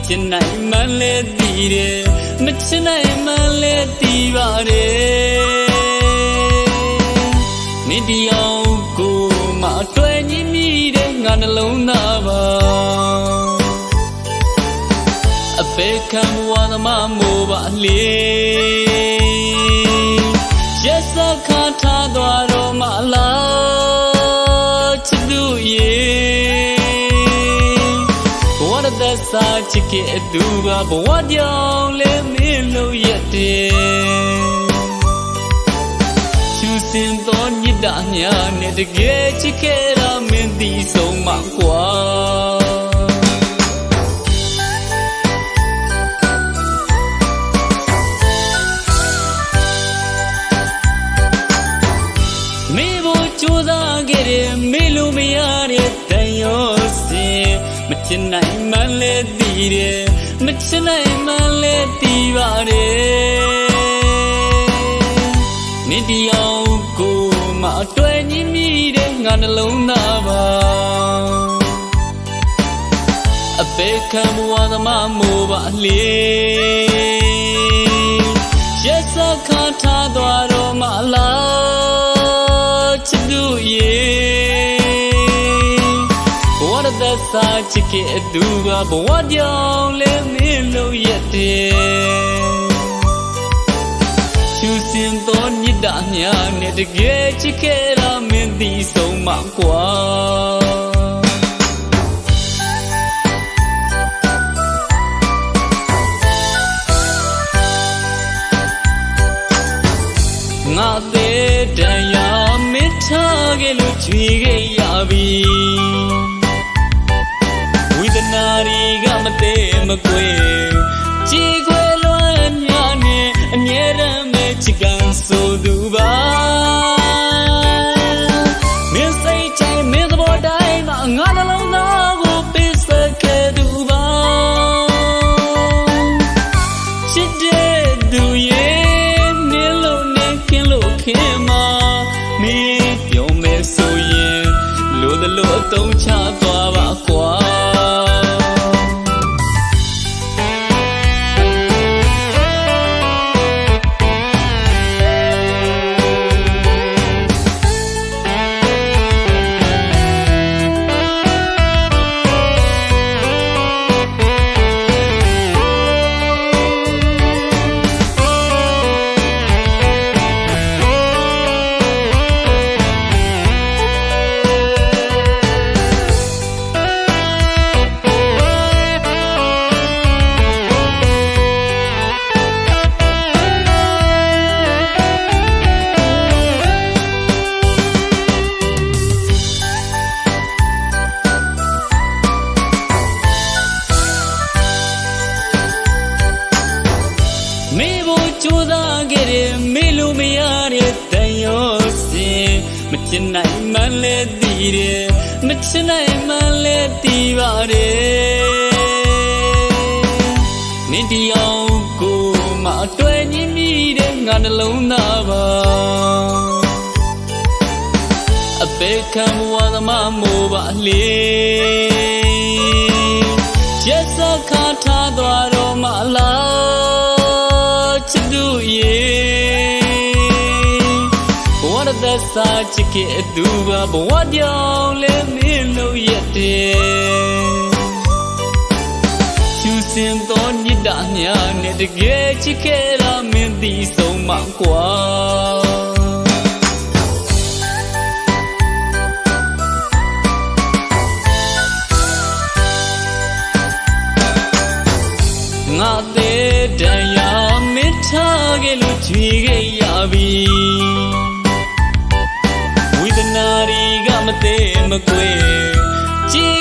ချင်နိုင်မှလည်းသိတယ်မချင်နိုင်မှလည်းသိပါတယ်နေဒီအောင်ကိုမအတွဲညင်းမိတဲ့ငါနှလုံးသားပါအပေခံဘဝသမားမို့ပါလေရက်စခါထားသွားတော့မလားချစ်သူရေဘဝသက်စာချစ်ခဲ့သူကဘဝကြောင့်လဲမင်းလို့ရတယ်ချူစင်သောညစ်တာညာနဲ့တကယ်ချစ်ခဲ့တာမင်းသိဆုံးမှာကွာမေလို့မရတဲ့တန်ရောစင်မချင်နိုင်မှလည်းသိတယ်မချင်နိုင်မှလည်းသိပါတယ်နေဒီအောင်ကိုမအတွဲညင်းမိတဲ့ငါနှလုံးသားပါအပေခံဘဝသမားမို့ပါလေရက်စခါထားသွားတော့မလားချစ်သူရေသက်စာချစ်ခဲ့သူကဘဝကြောင့်လဲမင်းလို့ရတယ်ချူစင်သောညစ်တာညာနဲ့တကယ်ချစ်ခဲ့တာမင်းသိဆုံးမှာကွာငါသေးတရားမင်းထားခဲ့လို့ကြွေခဲ့ရပြီနာရီကမသေးမကွယ်ကြည်ခွဲလွမ်းများနဲ့အမြဲတမ်းပဲချစ်ကန်ဆိုသူပါမင်းစိတ်ချိုင်မင်းသဘောတိုင်းမှာငါနှလုံးသားကိုပေးစခဲ့သူပါချစ်တဲ့သူရဲ့နင်းလို့နဲ့ခင်လို့ခင်မှာမင်းပြောမယ်ဆိုရင်လို့တလို့အတုံးချသွားပါကွာကြိုးစားခဲ့တယ်မေလို့မရတဲ့တန်ရောစင်မချင်နိုင်မှလည်းသိတယ်မချင်နိုင်မှလည်းသိပါတယ်နေဒီအောင်ကိုမအတွဲညင်းမိတဲ့ငါနှလုံးသားပါအပေခံဘဝသမားမို့ပါလေရက်စခါထားသွားတော့မလားချစ်သူရေဘဝသက်စာချစ်ခဲ့သူကဘဝကြောင့်လဲမင်းလို့ရတယ်ချူစင်သောညစ်တာညာနဲ့တကယ်ချစ်ခဲ့တာမင်းသိဆုံးမှာကွာငါသေးတရားမင်းထားခဲ့လို့ကြွေခဲ့ရပြီဝိဒနာရီကမသေးမကွယ်ကြည်